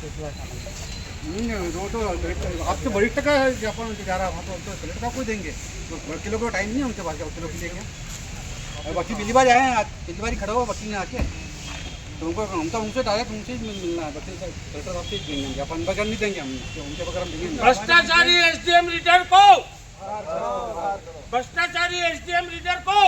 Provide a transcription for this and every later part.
वो तो आपसे वरिष्ठ का ज्ञापन जा रहा है, वहाँ तो कलेक्टर का कोई देंगे, तो वकीलों को टाइम नहीं है उनके पास, वकीलों के लिए वकील पहली बार आए हैं, आज पहली बार ही खड़ा हुआ वकील ने आके, तो उनको हम तो उनसे डायरेक्ट उनसे ही मिलना है, वकील से कलेक्टर साहब से देंगे, ज्ञापन बगैर नहीं देंगे हम, उनके बगैर हम देंगे। भ्रष्टाचारी एसडीएम लीडर को, भ्रष्टाचारी एसडीएम लीडर को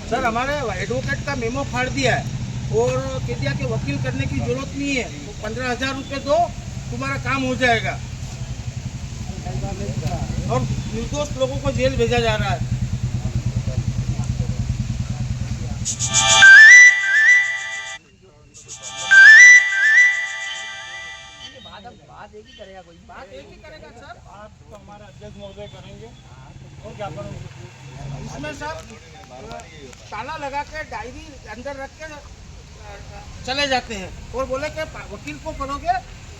सर हमारे एडवोकेट का मेमो फाड़ दिया है और कह दिया कि वकील करने की जरूरत नहीं है, तो 15,000 रुपये दो, तुम्हारा काम हो जाएगा। और निर्दोष लोगों को जेल भेजा जा रहा है। बात एक ही करेगा सर, बात तो हमारा अध्यक्ष महोदय करेंगे और ज्ञापन इसमें सर ताला लगा के डायरी अंदर रख के चले जाते हैं और बोले कि वकील को करोगे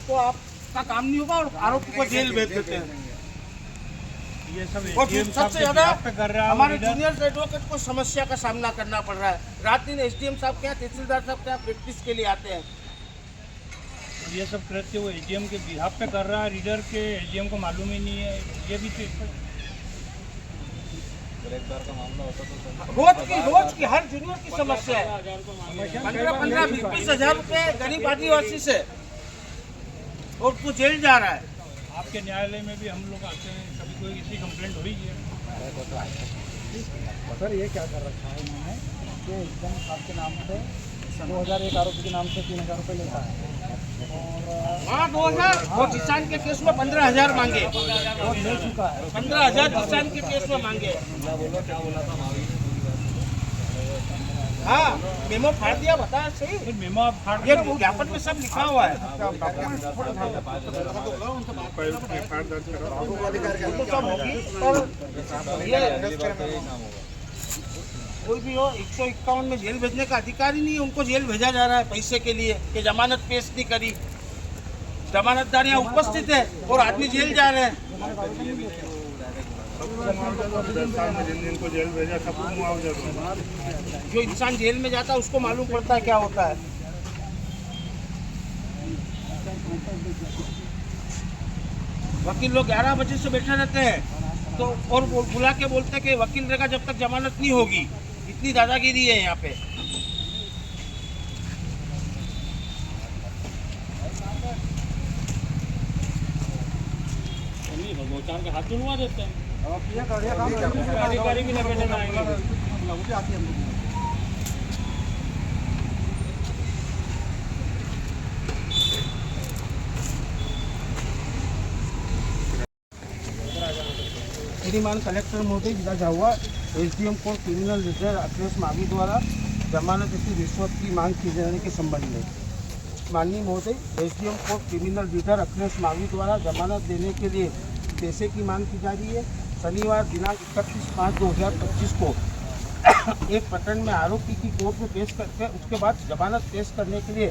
तो आपका काम नहीं होगा और आरोपी को जेल भेज देते हैं। ये सब और सबसे ज्यादा हमारे जूनियर एडवोकेट को समस्या का सामना करना पड़ रहा है। रात दिन एसडीएम साहब के यहाँ, तहसीलदार साहब के यहाँ प्रैक्टिस के लिए आते हैं। ये सब कृत्य वो एजीएम के बिहाफ पे कर रहा है, रीडर के एजीएम को मालूम ही नहीं है। ये भी एक बार का मामला होता तो रोज की हर जूनियर की समस्या है। 15-15, 20-20 हजार रुपये गरीब आदिवासी से और वो जेल जा रहा है। आपके न्यायालय में भी हम लोग आते हैं, कभी कोई किसी कंप्लेंट हुई है। सर ये क्या कर रखा है इन्होंने कि एकदम आपके नाम से 2001 आरोपी के नाम से 3,000 रुपये लेता है हाँ 2000 और किसान के केस में 15,000 मांगे, 15,000 किसान के केस में मांगे। हाँ मेमो फाड़ दिया, बताया सही। मेमो आप फाड़ ये ज्ञापन में सब लिखा हुआ है। कोई भी हो 151 में जेल भेजने का अधिकार ही नहीं है, उनको जेल भेजा जा रहा है पैसे के लिए कि जमानत पेश नहीं करी। जमानतदार यहाँ उपस्थित है और आदमी जेल जा रहे हैं। जिनको जेल भेजा सबको मुआवजा जो इंसान जेल में जाता है उसको मालूम पड़ता है क्या होता है। वकील लोग 11 बजे से बैठे रहते हैं तो और बुला के बोलते हैं कि वकील रहेगा जब तक जमानत नहीं होगी। इतनी दादागिरी है यहाँ पे। के हाथ चुनवा देते हैं, अधिकारी भी नहीं बैठे आएंगे। श्रीमान कलेक्टर महोदय जिला Jhabua, SDM court criminal reserve Akhilesh Mavi द्वारा जमानत की रिश्वत की मांग किए जाने के संबंध में माननीय महोदय, SDM court criminal reserve Akhilesh Mavi द्वारा जमानत देने के लिए पैसे की मांग की जा रही है। शनिवार दिनांक 31/5/2025 को एक प्रकरण में आरोपी की कोर्ट में पेश करके उसके बाद जमानत पेश करने के लिए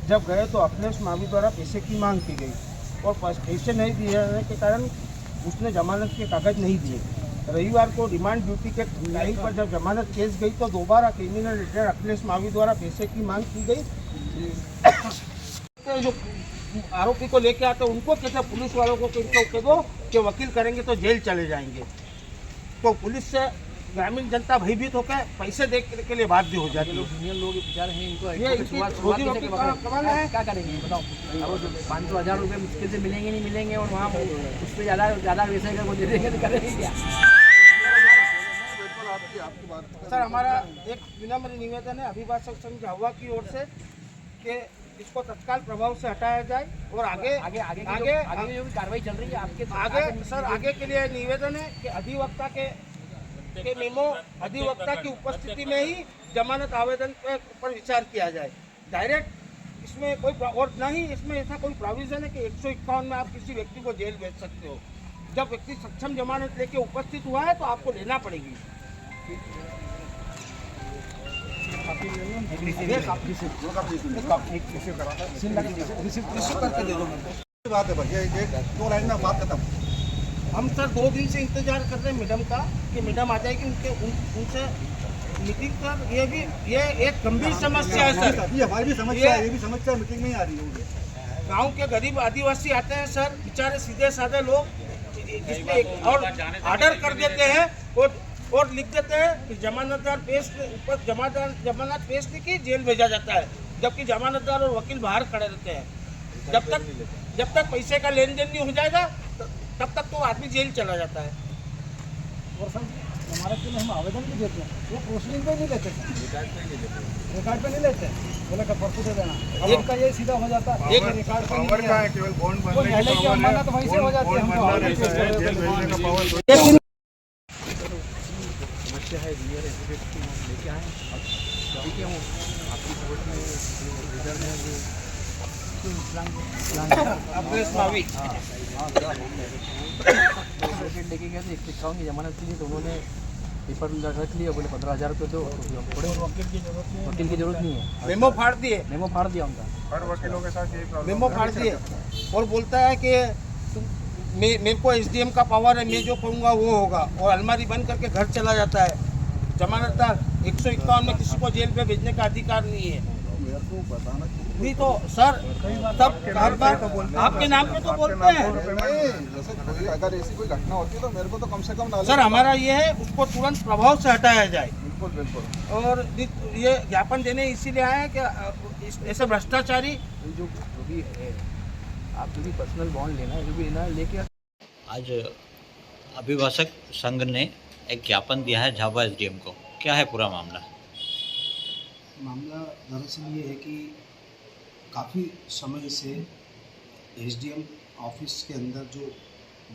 जब गए तो अखिलेश मावी द्वारा पैसे की मांग की गई और पैसे नहीं दिए जाने के कारण उसने जमानत के कागज नहीं दिए। रविवार को रिमांड ड्यूटी के टाइम पर जब जमानत केस गई तो दोबारा क्रिमिनल रिजर्व अखिलेश मावी द्वारा पैसे की मांग की गई। जो आरोपी को लेके आते उनको कहते पुलिस वालों को कह दो कि वकील करेंगे तो जेल चले जाएंगे। तो पुलिस से ग्रामीण जनता भयभीत होकर पैसे देने के लिए बाध्य हो जाती है। यूनियन लोग बेचारे हैं, इनको कमाल है। क्या करेंगे बताओ। अब 500-1000 रुपये मुश्किल से मिलेंगे नहीं मिलेंगे और वहाँ उस पर ज़्यादा वैसे वो दे देंगे तो करेंगे क्या। सर हमारा एक विनम्र निवेदन है अभिभाषक संघ झाबुआ की ओर से कि इसको तत्काल प्रभाव से हटाया जाए और आगे जो भी कार्रवाई चल रही है आपके आगे के लिए निवेदन है कि अधिवक्ता के मेमो अधिवक्ता की उपस्थिति में ही जमानत आवेदन पर विचार किया जाए। डायरेक्ट इसमें कोई और ना ही इसमें ऐसा कोई प्रोविजन है कि 151 में आप किसी व्यक्ति को जेल भेज सकते हो। जब व्यक्ति सक्षम जमानत लेके उपस्थित हुआ है तो आपको लेना पड़ेगी। बात है भाई, 2 लाइन में बात खत्म। हम सर 2 दिन से इंतजार कर रहे हैं मैडम का कि मैडम आ जाएगी, उनसे मीटिंग कर। ये एक गंभीर समस्या है सर। अभी हमारी भी समस्या है, ये भी समस्या मीटिंग में ही आ रही होगी। गांव के गरीब आदिवासी आते हैं सर, बेचारे सीधे साधे लोग, जिसमें और ऑर्डर कर देते हैं और लिख देते हैं कि जमानतदार पेश ऊपर जमानत पेश की जेल भेजा जाता है, जबकि जमानतदार और वकील बाहर खड़े रहते हैं। जब तक पैसे का लेन देन नहीं हो जाएगा तब तक तो आदमी जेल चला जाता है। और सर जमानत के लिए हम आवेदन भी देते हैं, वो प्रोसीडिंग पे नहीं लेते, रिकॉर्ड पे नहीं लेते, बोले का परसों दे देना, एक का ये सीधा हो जाता है। एक रिकॉर्ड पे नहीं है, केवल बॉन्ड वो पहले की अमानत वहीं से हो जाती है। हमको आवेदन जेल भेजने का पावर समस्या है, रियल एजुकेट की हम लेके आए और देखिए वो आपकी कोर्ट में लीडर है वो लेके गए थे 151 की जमानत के लिए, तो उन्होंने पेपर रख लिया, बोले 15,000 रुपये दो, वकील की जरूरत नहीं है। मेमो फाड़ दिया उनका, हर वकीलों के साथ यही प्रॉब्लम। मेमो फाड़ दिए और बोलता है कि मेरे को एसडीएम का पावर है, मैं जो कहूँगा वो होगा, और अलमारी बंद करके घर चला जाता है। जमानतदार 151 में किसी को जेल पे भेजने का अधिकार नहीं है। नहीं तो सर तब हर बार आपके नाम पे तो बोलते हैं जैसे अगर ऐसी कोई घटना होती है तो मेरे को तो कम से कम सर। हमारा ये है उसको तुरंत प्रभाव से हटाया जाए। बिल्कुल। और ये ज्ञापन देने इसीलिए आए हैं कि ऐसे भ्रष्टाचारी जो भी है, आप जो भी पर्सनल बॉन्ड लेना है, जो भी लेना है लेके। आज अभिभाषक संघ ने एक ज्ञापन दिया है झाबुआ एसडीएम को, क्या है पूरा मामला? मामला दरअसल ये है कि काफ़ी समय से एसडीएम ऑफिस के अंदर जो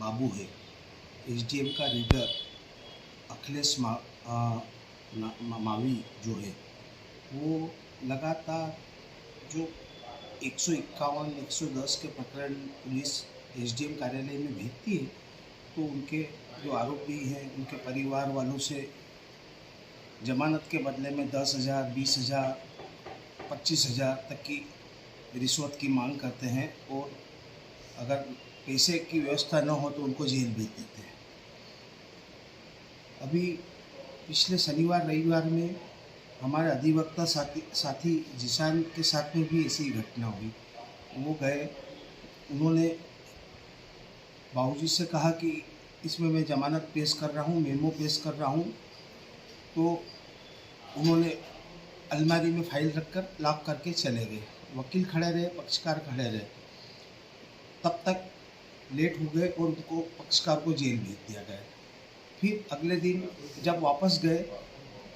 बाबू है, एसडीएम का रीडर अखिलेश मावी जो है, वो लगातार जो 151, 110 के प्रकरण पुलिस एसडीएम कार्यालय में भेजती है, तो उनके जो आरोपी हैं उनके परिवार वालों से जमानत के बदले में 10,000, 20,000, 25,000 तक की रिश्वत की मांग करते हैं, और अगर पैसे की व्यवस्था न हो तो उनको जेल भेज देते हैं। अभी पिछले शनिवार रविवार में हमारे अधिवक्ता साथी जिशान के साथ में भी ऐसी ही घटना हुई। वो गए, उन्होंने बाबूजी से कहा कि इसमें मैं जमानत पेश कर रहा हूँ, मेमो पेश कर रहा हूँ, तो उन्होंने अलमारी में फाइल रखकर लॉक करके चले गए। वकील खड़े रहे, पक्षकार खड़े रहे, तब तक लेट हो गए और उनको पक्षकार को जेल भेज दिया गया। फिर अगले दिन जब वापस गए,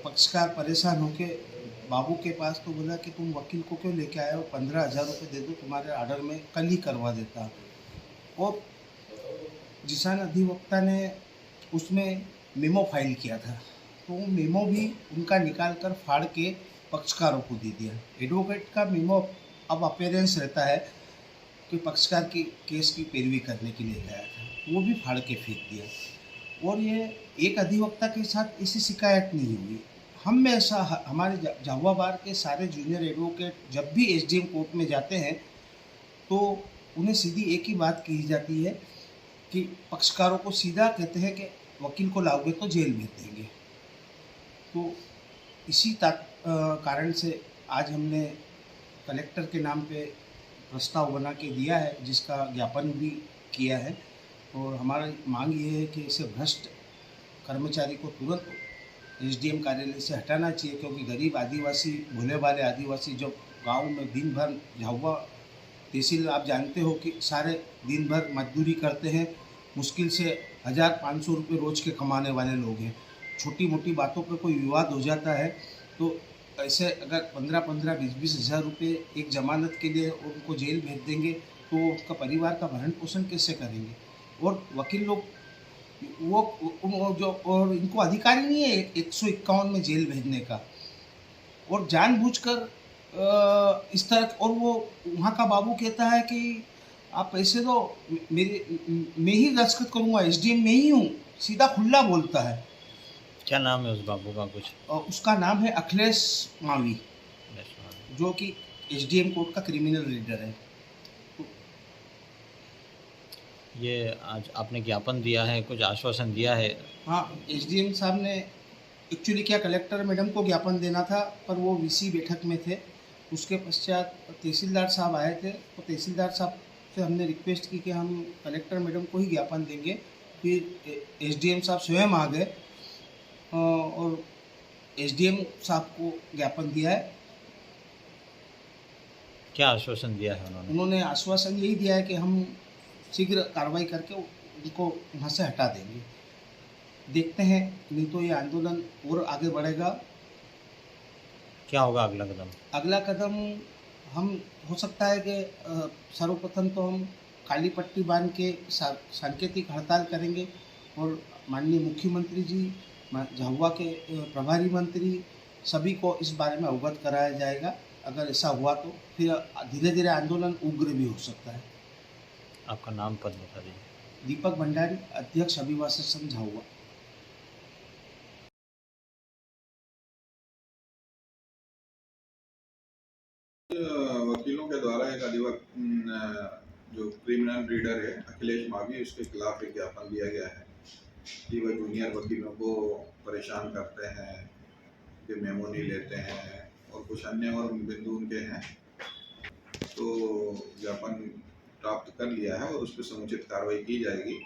पक्षकार परेशान होकर बाबू के पास, तो बोला कि तुम वकील को क्यों लेके आए हो, 15,000 रुपये दे दो, तुम्हारे ऑर्डर में कल ही करवा देता। और जिसान अधिवक्ता ने उसमें मेमो फाइल किया था, तो वो मेमो भी उनका निकाल कर फाड़ के पक्षकारों को दे दिया। एडवोकेट का मेमो अब अपेयरेंस रहता है कि पक्षकार की केस की पैरवी करने के लिए गया था, वो भी फाड़ के फेंक दिया। और ये एक अधिवक्ता के साथ ऐसी शिकायत नहीं हुई। हम में ऐसा, हमारे झाबुआ बार के सारे जूनियर एडवोकेट जब भी एसडीएम कोर्ट में जाते हैं तो उन्हें सीधी एक ही बात कही जाती है कि पक्षकारों को सीधा कहते हैं कि वकील को लाओगे तो जेल भेज देंगे। तो इसी कारण से आज हमने कलेक्टर के नाम पे प्रस्ताव बना के दिया है, जिसका ज्ञापन भी किया है। और हमारी मांग ये है कि इसे भ्रष्ट कर्मचारी को तुरंत एसडीएम कार्यालय से हटाना चाहिए, क्योंकि गरीब आदिवासी, भोले भाले आदिवासी जो गांव में दिन भर, झाबुआ तहसील आप जानते हो कि सारे दिन भर मजदूरी करते हैं, मुश्किल से 1,000-500 रुपये रोज़ के कमाने वाले लोग हैं। छोटी मोटी बातों पर कोई विवाद हो जाता है तो ऐसे अगर 15-15, 20-20 हज़ार रुपये एक जमानत के लिए उनको जेल भेज देंगे तो उसका परिवार का भरण पोषण कैसे करेंगे। और वकील लोग वो जो, और इनको अधिकार ही नहीं है 151 में जेल भेजने का, और जानबूझकर इस तरह। और वो वहाँ का बाबू कहता है कि आप पैसे दो, मैं ही दस्तखत करूँगा, एसडीएम में ही हूँ, सीधा खुला बोलता है। क्या नाम है उस बाबू का कुछ? उसका नाम है अखिलेश मावी, जो कि एसडीएम कोर्ट का क्रिमिनल रीडर है। ये आज आपने ज्ञापन दिया है, कुछ आश्वासन दिया है? हाँ, एसडीएम साहब ने एक्चुअली क्या कलेक्टर मैडम को ज्ञापन देना था, पर वो वीसी बैठक में थे। उसके पश्चात तहसीलदार साहब आए थे, तो तहसीलदार साहब से हमने रिक्वेस्ट की कि हम कलेक्टर मैडम को ही ज्ञापन देंगे। फिर एसडीएम साहब स्वयं आ गए और एसडीएम साहब को ज्ञापन दिया है। क्या आश्वासन दिया है उन्होंने? उन्होंने आश्वासन यही दिया है कि हम शीघ्र कार्रवाई करके उनको वहाँ से हटा देंगे। देखते हैं, नहीं तो ये आंदोलन और आगे बढ़ेगा। क्या होगा अगला कदम? अगला कदम हम हो सकता है कि सर्वप्रथम तो हम काली पट्टी बांध के सांकेतिक हड़ताल करेंगे और माननीय मुख्यमंत्री जी, झाबुआ के प्रभारी मंत्री, सभी को इस बारे में अवगत कराया जाएगा। अगर ऐसा हुआ तो फिर धीरे धीरे आंदोलन उग्र भी हो सकता है। आपका नाम पद बता दीजिए। दीपक भंडारी, अध्यक्ष अभिभाषक संघ झाबुआ। वकीलों के द्वारा एक जो क्रिमिनल रीडर है अखिलेश मावी, उसके खिलाफ एक ज्ञापन दिया गया है कि वह जूनियर वकीलों को परेशान करते हैं, कि मेमो नहीं लेते हैं और कुछ अन्य और बिंदु उनके हैं। तो ज्ञापन प्राप्त कर लिया है और उस पर समुचित कार्रवाई की जाएगी।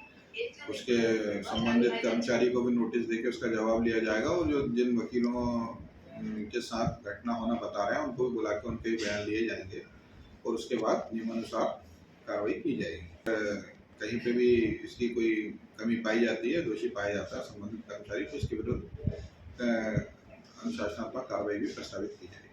उसके संबंधित कर्मचारी को भी नोटिस देकर उसका जवाब लिया जाएगा और जो जिन वकीलों के साथ घटना होना बता रहे हैं उनको भी बुला के उनके बयान लिए जाएंगे और उसके बाद नियमानुसार कार्रवाई की जाएगी। कहीं पे भी इसकी कोई कमी पाई जाती है, दोषी पाया जाता है संबंधित कर्मचारी, तो इसके विरुद्ध अनुशासनात्मक कार्रवाई भी प्रस्तावित की जाएगी।